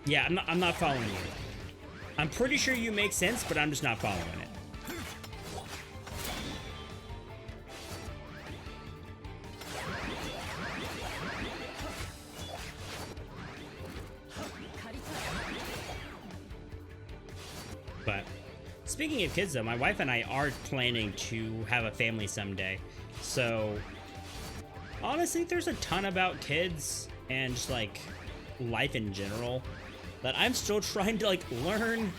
Yeah, I'm not following you. I'm pretty sure you make sense, but I'm just not following it. But speaking of kids, though, my wife and I are planning to have a family someday. So honestly, there's a ton about kids and just like life in general that I'm still trying to like learn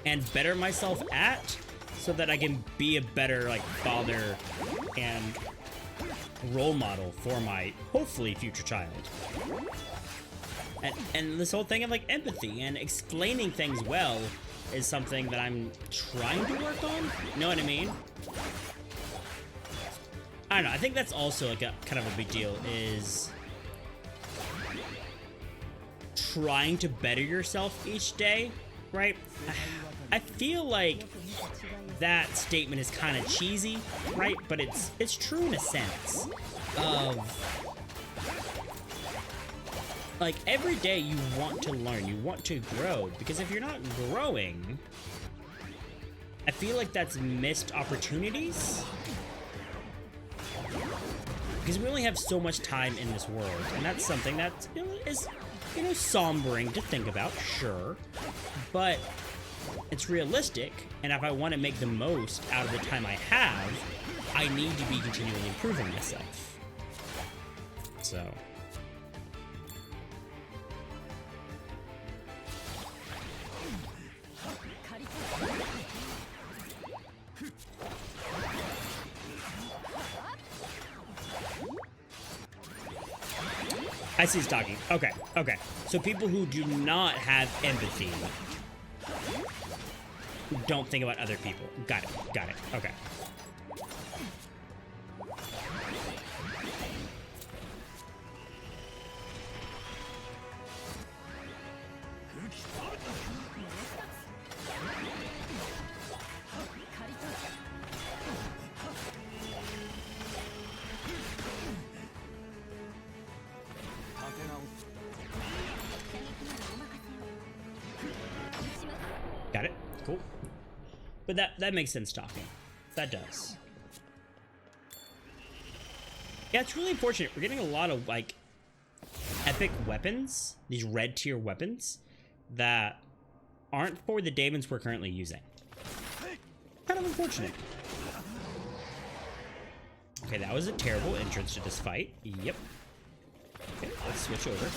and better myself at, so that I can be a better like father and role model for my hopefully future child. And this whole thing of like empathy and explaining things well is something that I'm trying to work on. You know what I mean? I don't know. I think that's also like a kind of a big deal, is trying to better yourself each day, right? I feel like that statement is kind of cheesy, right? But it's true in a sense of like every day you want to learn, you want to grow, because if you're not growing, I feel like that's missed opportunities. Because we only have so much time in this world, and that's something that is, sombering to think about, sure, but it's realistic, and if I want to make the most out of the time I have, I need to be continually improving myself. So I see he's talking. Okay, okay. So people who do not have empathy don't think about other people. Got it, okay. Got it. Cool. But that makes sense talking. That does. Yeah, it's really unfortunate. We're getting a lot of, like, epic weapons, these red tier weapons, that aren't for the daemons we're currently using. Kind of unfortunate. Okay, that was a terrible entrance to this fight. Yep. Okay, let's switch over.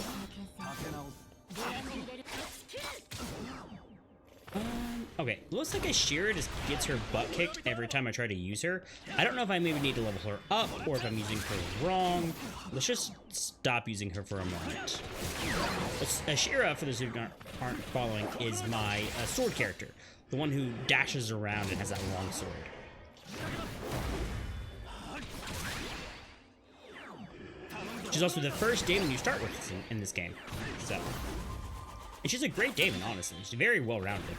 Okay, looks like Ashira just gets her butt kicked every time I try to use her. I don't know if I maybe need to level her up or if I'm using her wrong. Let's just stop using her for a moment. Ashira, for those who aren't following, is my sword character. The one who dashes around and has that long sword. She's also the first daemon you start with in this game. So, and she's a great daemon, honestly. She's very well-rounded.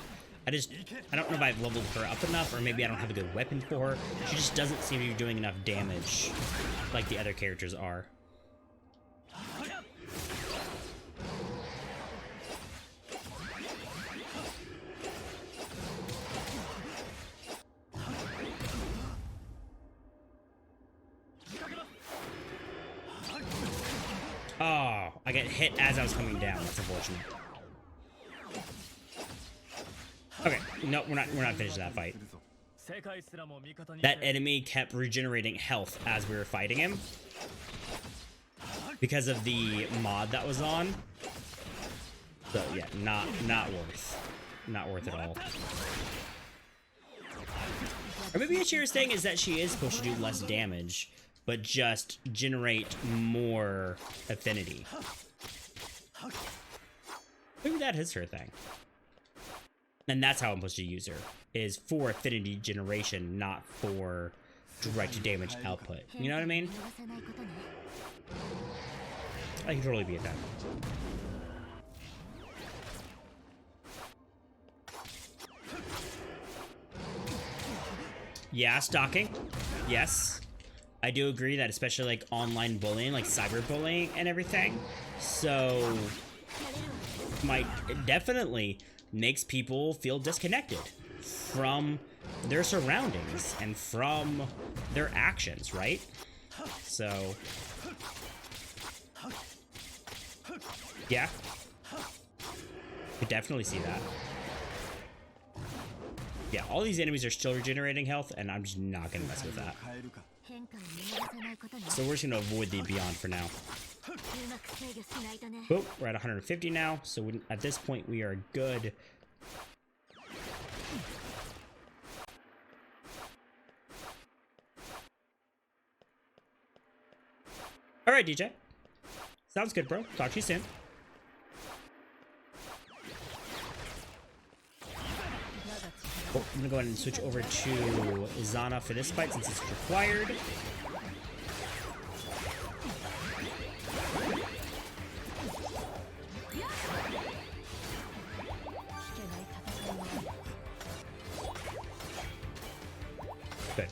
I don't know if I've leveled her up enough, or maybe I don't have a good weapon for her. She just doesn't seem to be doing enough damage like the other characters are. Oh, I get hit as I was coming down. That's unfortunate. Okay, no, we're not finished that fight. That enemy kept regenerating health as we were fighting him because of the mod that was on. So yeah, not worth it all. Or maybe what Ashira's saying is that she is supposed to do less damage, but just generate more affinity. Maybe that is her thing. And that's how I'm supposed to use her, is for affinity generation, not for direct damage output. You know what I mean? I can totally be a fan. Yeah, stalking. Yes. I do agree that especially like online bullying, like cyberbullying and everything. So it definitely makes people feel disconnected from their surroundings and from their actions, right? So yeah, could definitely see that. Yeah, all these enemies are still regenerating health, and I'm just not gonna mess with that. So we're just gonna avoid the Beyond for now. Oh, we're at 150 now, so at this point we are good. All right, DJ. Sounds good, bro. Talk to you soon. Oh, I'm gonna go ahead and switch over to Zana for this fight since it's required. Good.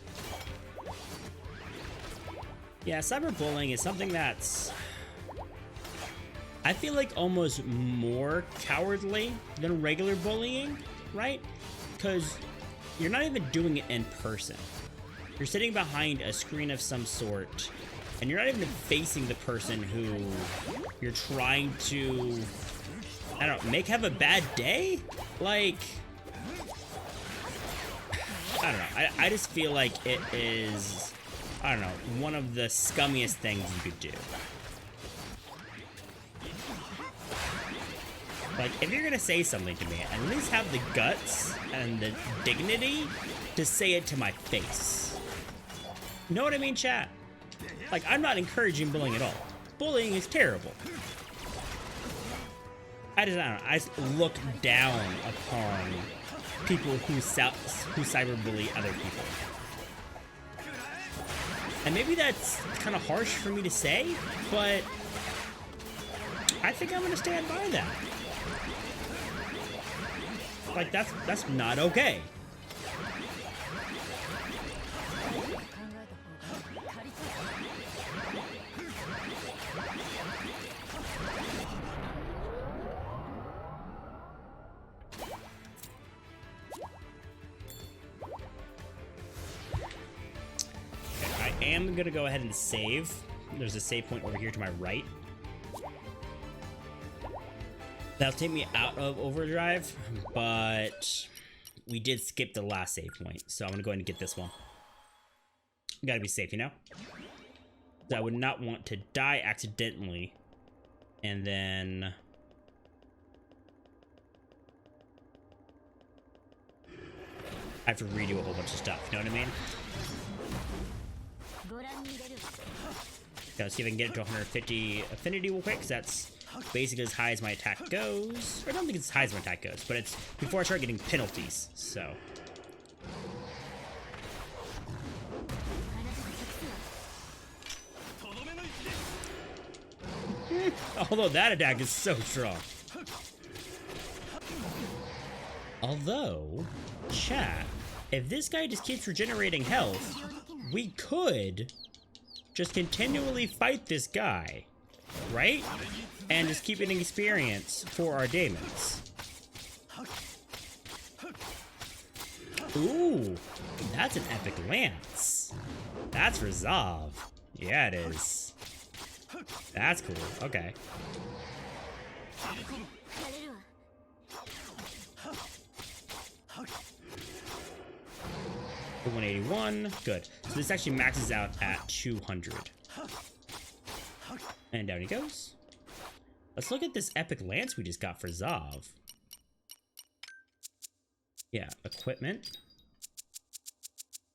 Yeah, cyberbullying is something that's, I feel like, almost more cowardly than regular bullying, right? Because you're not even doing it in person. You're sitting behind a screen of some sort, and you're not even facing the person who you're trying to, I don't know, have a bad day? Like, I don't know. I just feel like it is, I don't know, one of the scummiest things you could do. Like, if you're gonna say something to me, at least have the guts and the dignity to say it to my face. Know what I mean, chat? Like, I'm not encouraging bullying at all. Bullying is terrible. I don't know. I just look down upon people who cyberbully other people. And maybe that's kind of harsh for me to say, but I think I'm gonna stand by that. Like, that's not okay. Okay, I am gonna go ahead and save. There's a save point over here to my right. That'll take me out of overdrive, but we did skip the last save point, so I'm gonna go ahead and get this one. Gotta be safe, you know? I would not want to die accidentally, and then I have to redo a whole bunch of stuff, you know what I mean? Let's see if I can get it to 150 affinity real quick, because that's basically as high as my attack goes. I don't think it's as high as my attack goes, but it's before I start getting penalties, so. Although that attack is so strong. Although, chat, if this guy just keeps regenerating health, we could just continually fight this guy, right? And just keep getting experience for our daemons. Ooh, that's an epic lance. That's for Zav. Yeah, it is. That's cool. Okay. 181. Good. So this actually maxes out at 200. And down he goes. Let's look at this epic lance we just got for Zav. Yeah, equipment.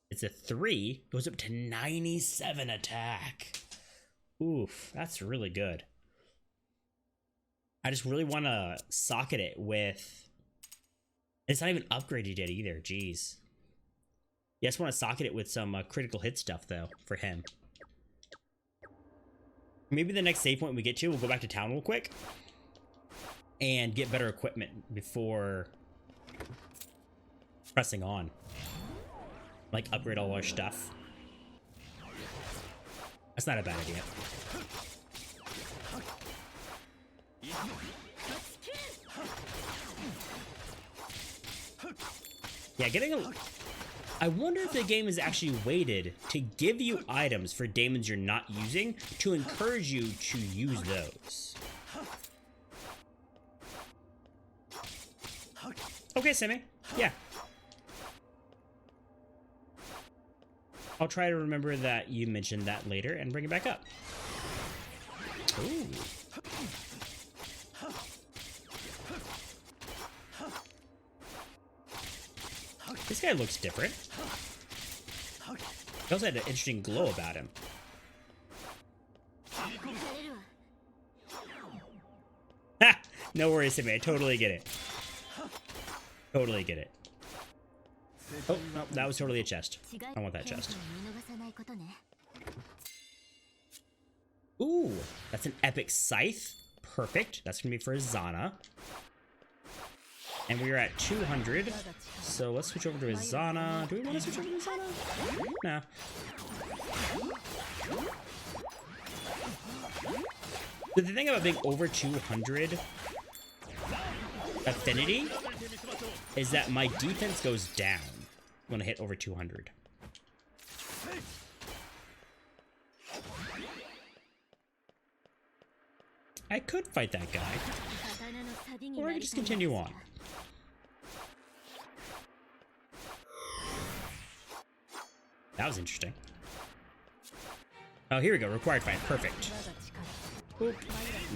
It's a 3. Goes up to 97 attack. Oof, that's really good. I just really want to socket it with... It's not even upgraded yet either, jeez. Yeah, I just want to socket it with some critical hit stuff, though, for him. Maybe the next save point we get to, we'll go back to town real quick. And get better equipment before pressing on. like upgrade all our stuff. That's not a bad idea. Yeah, getting a... I wonder if the game is actually weighted to give you items for daemons you're not using to encourage you to use those. Okay, Simi. Yeah. I'll try to remember that you mentioned that later and bring it back up. Ooh. This guy looks different. He also had an interesting glow about him. Ha! No worries, Simi. I totally get it. Totally get it. Oh, no, that was totally a chest. I want that chest. Ooh, that's an epic scythe. Perfect. That's gonna be for Azana. And we are at 200. So let's switch over to Azana. Do we want to switch over to Azana? Nah. But the thing about being over 200 affinity is that my defense goes down when I hit over 200. I could fight that guy, or I could just continue on. That was interesting. Oh, here we go. Required fight. Perfect. Boop.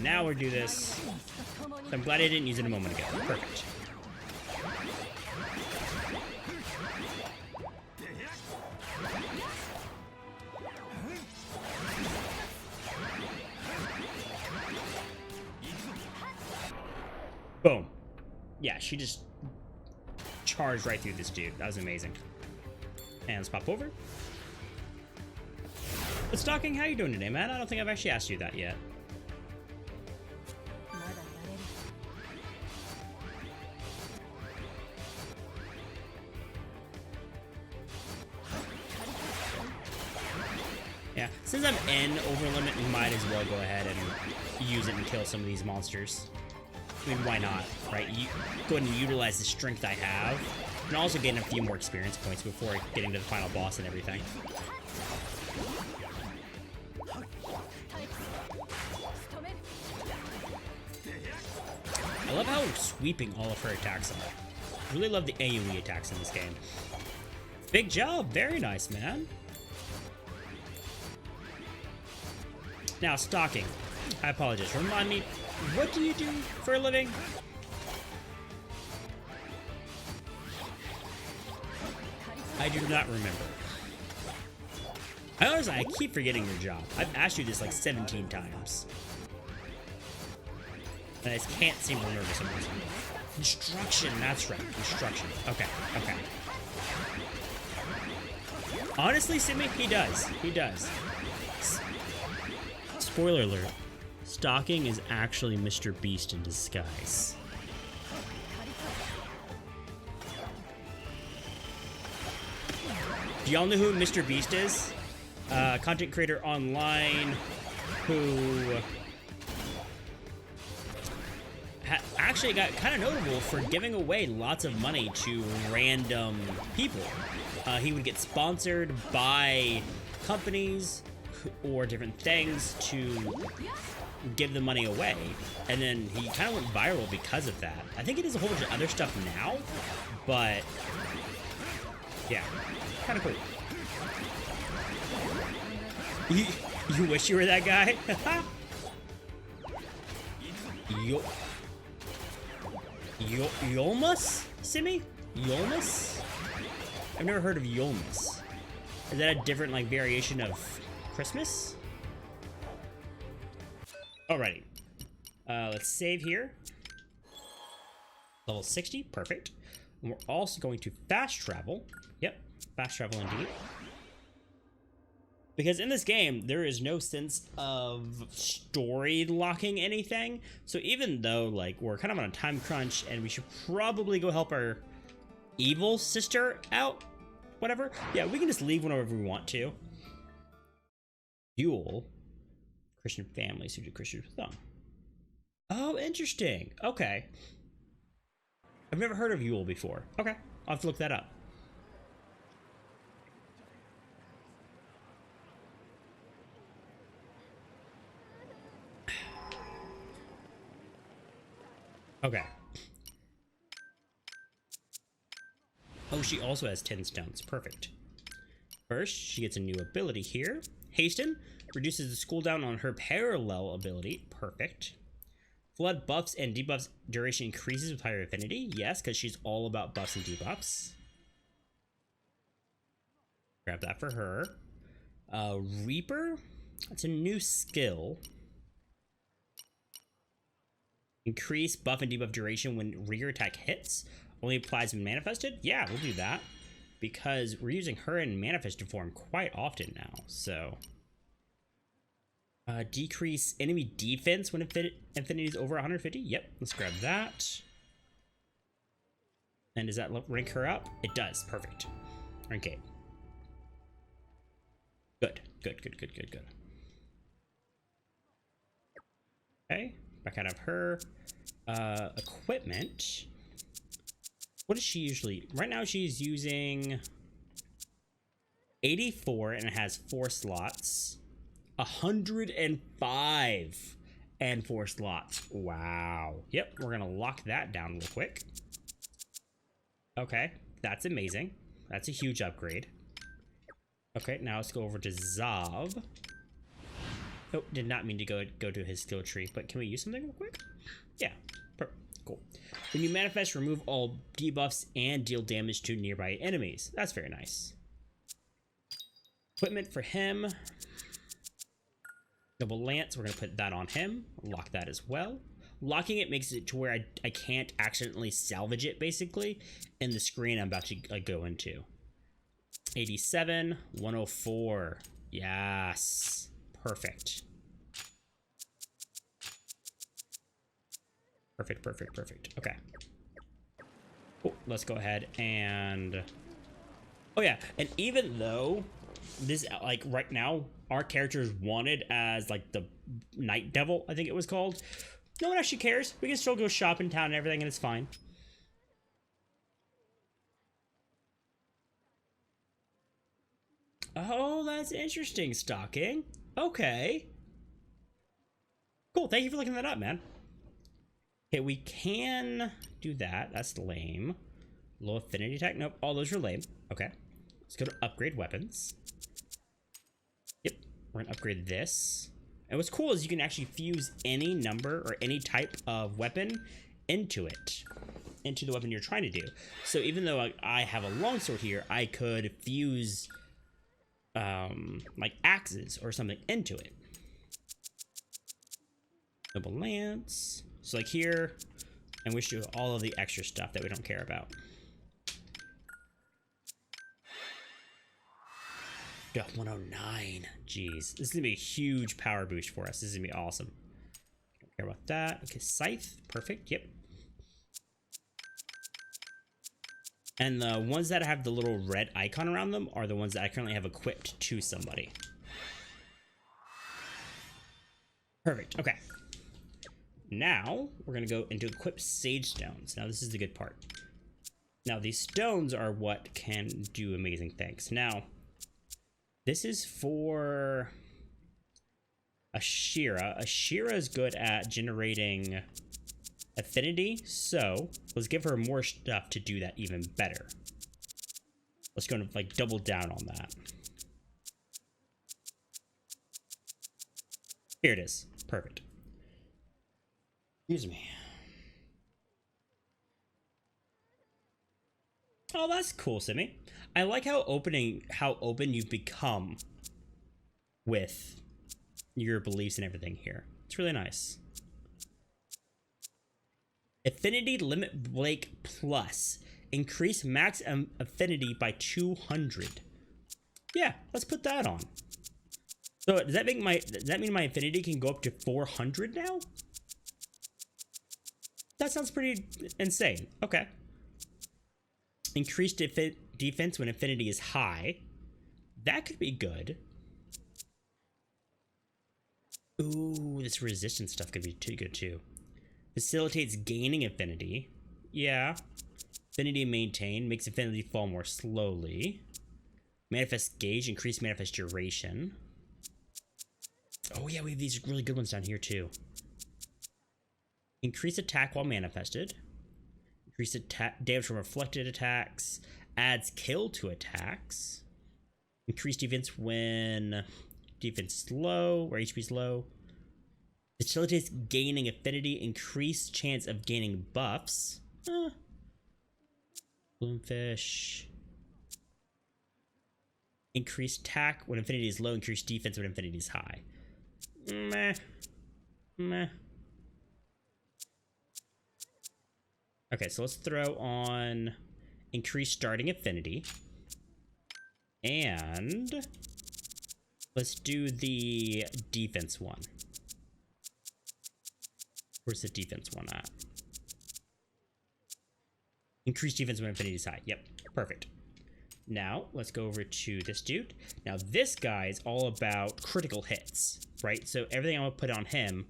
Now we'll do this. I'm glad I didn't use it a moment ago. Perfect. Boom. Yeah, she just charged right through this dude. That was amazing. And let's pop over. But Stalking, how you doing today, man? I don't think I've actually asked you that yet. Yeah, since I'm in overlimit, we might as well go ahead and use it and kill some of these monsters. I mean, why not, right? You go ahead and utilize the strength I have, and also gain a few more experience points before getting to the final boss and everything. I love how sweeping all of her attacks are. I really love the AoE attacks in this game. Big job, very nice, man. Now, Stalking. I apologize. Remind me, what do you do for a living? I do not remember. I keep forgetting your job. I've asked you this like 17 times. And I just can't seem to remember for some reason. Instruction, that's right. Instruction. Okay, okay. Honestly, Simi, he does. He does. Spoiler alert. Stalking is actually Mr. Beast in disguise. Do y'all know who Mr. Beast is? Content creator online who actually got kind of notable for giving away lots of money to random people. He would get sponsored by companies or different things to give the money away, and then he kind of went viral because of that. I think he does a whole bunch of other stuff now, but yeah, kind of cool. You wish you were that guy? Yolmus? Simi? Yolmus? I've never heard of Yolmus. Is that a different, like, variation of Christmas? Alrighty. Let's save here. Level 60, perfect. And we're also going to fast travel. Yep, fast travel indeed. Because in this game, there is no sense of story locking anything. So even though, like, we're kind of on a time crunch and we should probably go help our evil sister out, whatever. Yeah, we can just leave whenever we want to. Fuel. Christian families who do Christian thumb. Oh, interesting. Okay. I've never heard of Yule before. Okay, I'll have to look that up. Okay. Oh, she also has 10 stones. Perfect. First, she gets a new ability here. Hasten reduces the cooldown on her parallel ability. Perfect. Flood buffs and debuffs duration increases with higher affinity. Yes, because she's all about buffs and debuffs. Grab that for her. Reaper. That's a new skill. Increase buff and debuff duration when rear attack hits. Only applies when manifested. Yeah, we'll do that. Because we're using her in manifested form quite often now. So... decrease enemy defense when infinity is over 150. Yep, let's grab that. And does that rank her up? It does. Perfect. Rank 8. Good. Good. Okay, back out of her. Equipment. What is she usually? Right now she's using 84 and it has 4 slots. 105 and 4 slots. Wow. Yep, we're gonna lock that down real quick. Okay, that's amazing. That's a huge upgrade. Okay, now let's go over to Zav. Oh, did not mean to go to his skill tree, but can we use something real quick? Yeah, cool. When you manifest, remove all debuffs and deal damage to nearby enemies. That's very nice. Equipment for him. Double lance, we're gonna put that on him. Lock that as well. Locking it makes it to where I can't accidentally salvage it, basically, in the screen I'm about to go into. 87, 104. Yes. Perfect. Perfect. Okay. Cool. Let's go ahead and... Oh, yeah. And even though this, like, right now, our character is wanted as, like, the Night Devil, I think it was called. No one actually cares. We can still go shop in town and everything, and it's fine. Oh, that's interesting, Stocking. Okay. Cool, thank you for looking that up, man. Okay, we can do that. That's lame. Low affinity attack. Nope, all those are lame. Okay. Let's go to upgrade weapons. Yep, we're gonna upgrade this. And what's cool is you can actually fuse any number or any type of weapon into it. Into the weapon you're trying to do. So even though I have a longsword here, I could fuse like axes or something into it. Double lance. So like here, and we should do all of the extra stuff that we don't care about. Got 109. Jeez, this is gonna be a huge power boost for us. This is gonna be awesome. Don't care about that. Okay, scythe, perfect. Yep. And the ones that have the little red icon around them are the ones that I currently have equipped to somebody. Perfect. Okay. Now we're gonna go into equip sage stones. Now this is the good part. Now these stones are what can do amazing things. Now this is for Ashira. Ashira is good at generating affinity, so let's give her more stuff to do that even better. Let's go and like double down on that. Here it is. Perfect. Excuse me. Oh, that's cool, Simi. I like how open you've become with your beliefs and everything here. It's really nice. Affinity limit break plus. Increase max affinity by 200. Yeah, let's put that on. So does that mean my affinity can go up to 400 now? That sounds pretty insane. Okay. Increased defense when affinity is high. That could be good. Ooh, this resistance stuff could be too good too. Facilitates gaining affinity. Yeah. Affinity maintain. Makes affinity fall more slowly. Manifest gauge. Increase manifest duration. Oh yeah, we have these really good ones down here too. Increase attack while manifested. Increase attack damage from reflected attacks. Adds kill to attacks. Increase defense when defense is low or HP is low. Facilitates gaining affinity. Increased chance of gaining buffs. Bloomfish. Increased attack when affinity is low. Increased defense when affinity is high. Meh. Meh. Okay, so let's throw on increased starting affinity. And let's do the defense one. Where's the defense one at? Increased defense when affinity is high. Yep, perfect. Now, let's go over to this dude. Now, this guy is all about critical hits, right? So everything I'm going to put on him,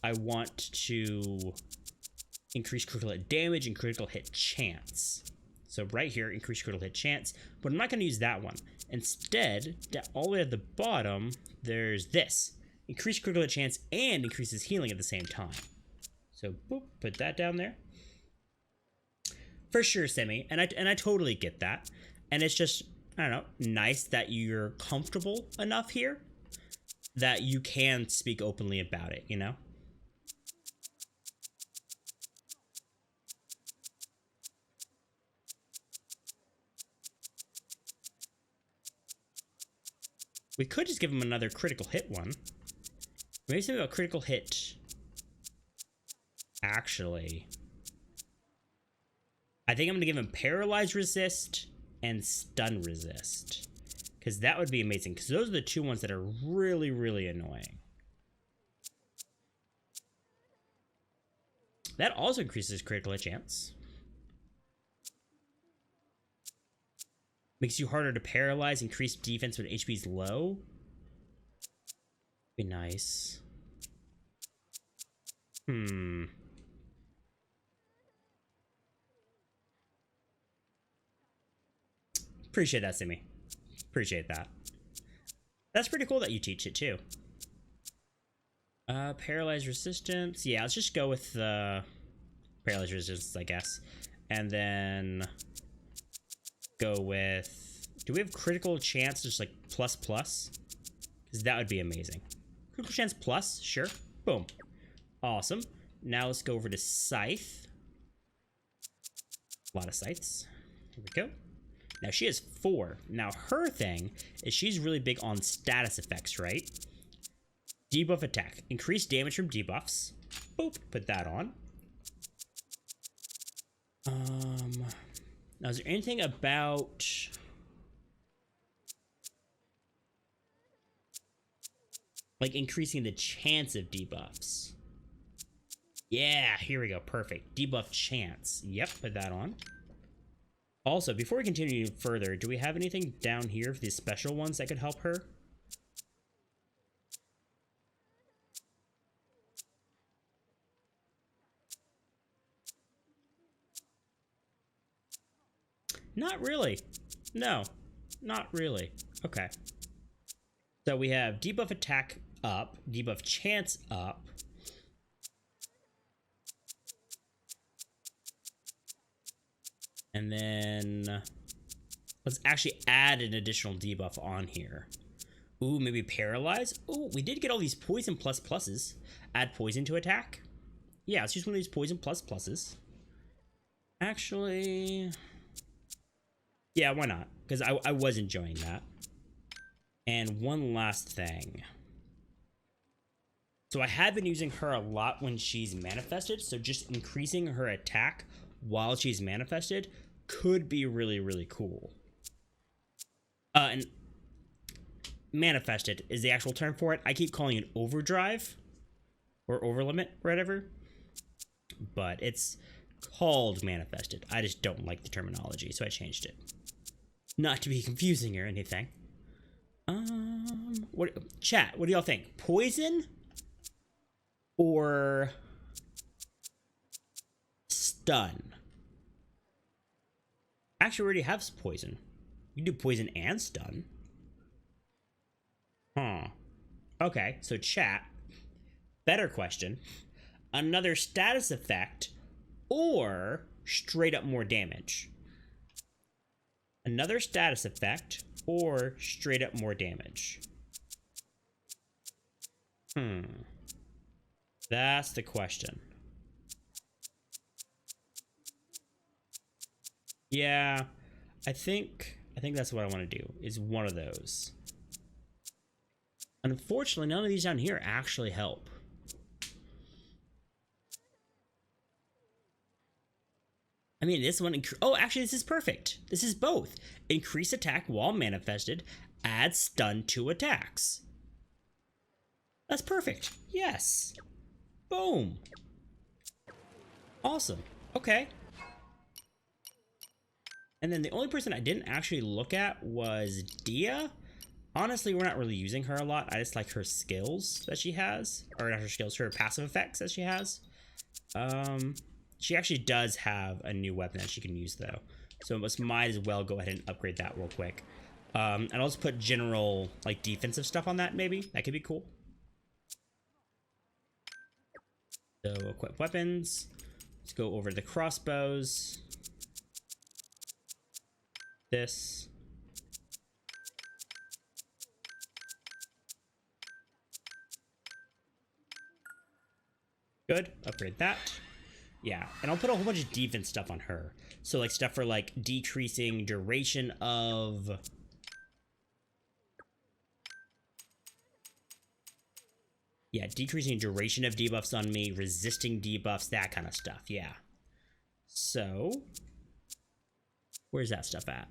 I want to increase critical hit damage and critical hit chance. So right here, increase critical hit chance, but I'm not going to use that one. Instead, all the way at the bottom, there's this. Increase critical hit chance and increases healing at the same time. So, boop, put that down there. For sure, Semi, and I totally get that. And it's just, I don't know, nice that you're comfortable enough here that you can speak openly about it, you know? We could just give him another critical hit one. Maybe something about critical hit. Actually, I think I'm going to give him paralyze resist and stun resist, because that would be amazing, because those are the two ones that are really, really annoying. That also increases critical hit chance. Makes you harder to paralyze. Increased defense when HP is low. Be nice. Appreciate that, Simi. Appreciate that. That's pretty cool that you teach it too. Paralyzed resistance. Yeah, let's just go with paralyzed resistance, I guess. And then go with, do we have critical chance just like plus? Because that would be amazing. Critical chance plus, sure. Boom. Awesome. Now let's go over to Scythe. A lot of scythes. Here we go. Now she has 4. Now her thing is she's really big on status effects, right? Debuff attack. Increase damage from debuffs. Boop. Put that on. Now is there anything about like increasing the chance of debuffs? Yeah, here we go. Perfect. Debuff chance. Yep, put that on. Also, before we continue further, do we have anything down here for these special ones that could help her? Not really. No, not really. Okay. So we have debuff attack up, debuff chance up. And then let's actually add an additional debuff on here. Ooh, maybe paralyze. Ooh, we did get all these poison pluses. Add poison to attack. Yeah, let's use one of these poison pluses. Actually, yeah, why not? Because I was enjoying that. And one last thing. So I have been using her a lot when she's manifested. So just increasing her attack while she's manifested could be really, really cool. And manifested is the actual term for it. I keep calling it overdrive or overlimit or whatever. But it's called manifested. I just don't like the terminology, so I changed it. Not to be confusing or anything. Chat, what do y'all think? Poison or stun? Actually, we already have poison. You can do poison and stun. Huh. Okay, so chat. Better question. Another status effect or straight up more damage? Another status effect or straight up more damage? That's the question. Yeah, I think that's what I want to do, is one of those. Unfortunately, none of these down here actually help. I mean, this one, oh, actually, this is perfect. This is both. Increase attack while manifested, add stun to attacks. That's perfect. Yes. Boom. Awesome. Okay. And then the only person I didn't actually look at was Dia. Honestly, we're not really using her a lot. I just like her skills that she has. Or not her skills, her passive effects that she has. She actually does have a new weapon that she can use, though. So might as well go ahead and upgrade that real quick. And I'll just put general, like, defensive stuff on that, maybe. That could be cool. So, equip weapons. Let's go over the crossbows. This. Good. Upgrade that. Yeah, and I'll put a whole bunch of defense stuff on her. So, like, stuff for, like, decreasing duration of... Yeah, decreasing duration of debuffs on me, resisting debuffs, that kind of stuff, yeah. So, where's that stuff at?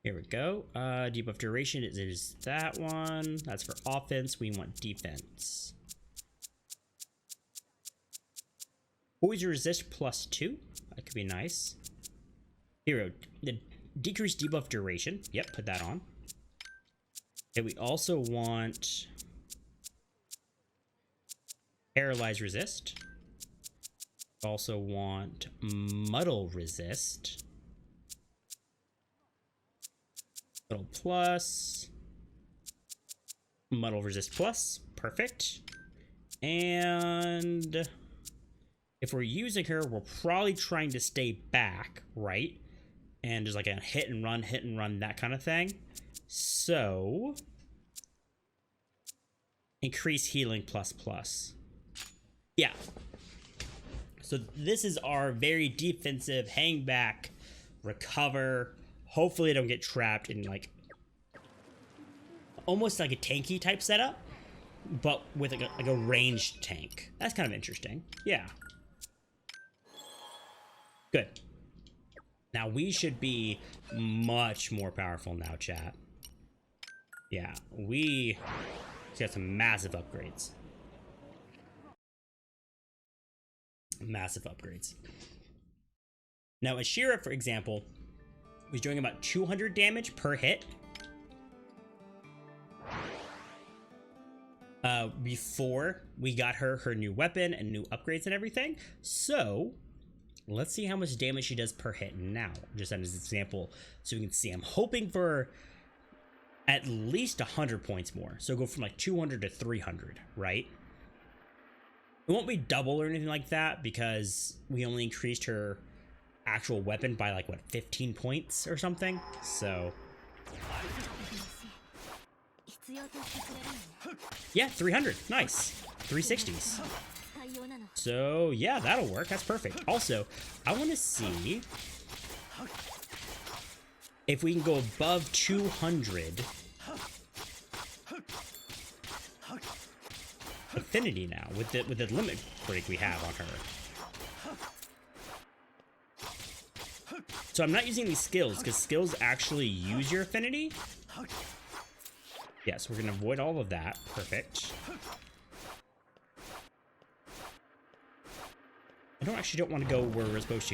Here we go. Debuff duration is that one. That's for offense. We want defense. Poison resist +2. That could be nice. Hero. The decreased debuff duration. Yep, put that on. Okay, we also want paralyze resist. Also want muddle resist. Muddle plus. Muddle resist plus. Perfect. And if we're using her, we're probably trying to stay back, right? And just like a hit and run, that kind of thing. So, increase healing ++. Yeah. So this is our very defensive, hang back, recover. Hopefully I don't get trapped in like, almost like a tanky type setup, but with like a ranged tank. That's kind of interesting. Yeah. Good. Now we should be much more powerful now, chat. Yeah, we got some massive upgrades. Massive upgrades. Now, Ashira, for example, was doing about 200 damage per hit. Before we got her new weapon and new upgrades and everything. So, let's see how much damage she does per hit now. Just as an example, so we can see. I'm hoping for at least 100 points more. So go from like 200 to 300, right? It won't be double or anything like that because we only increased her actual weapon by like, what, 15 points or something? So, yeah, 300. Nice. 360s. So, yeah, that'll work. That's perfect. Also, I want to see if we can go above 200 affinity now with the limit break we have on her. So I'm not using these skills because skills actually use your affinity. Yeah, so we're gonna avoid all of that. Perfect. I don't want to go where we're supposed to.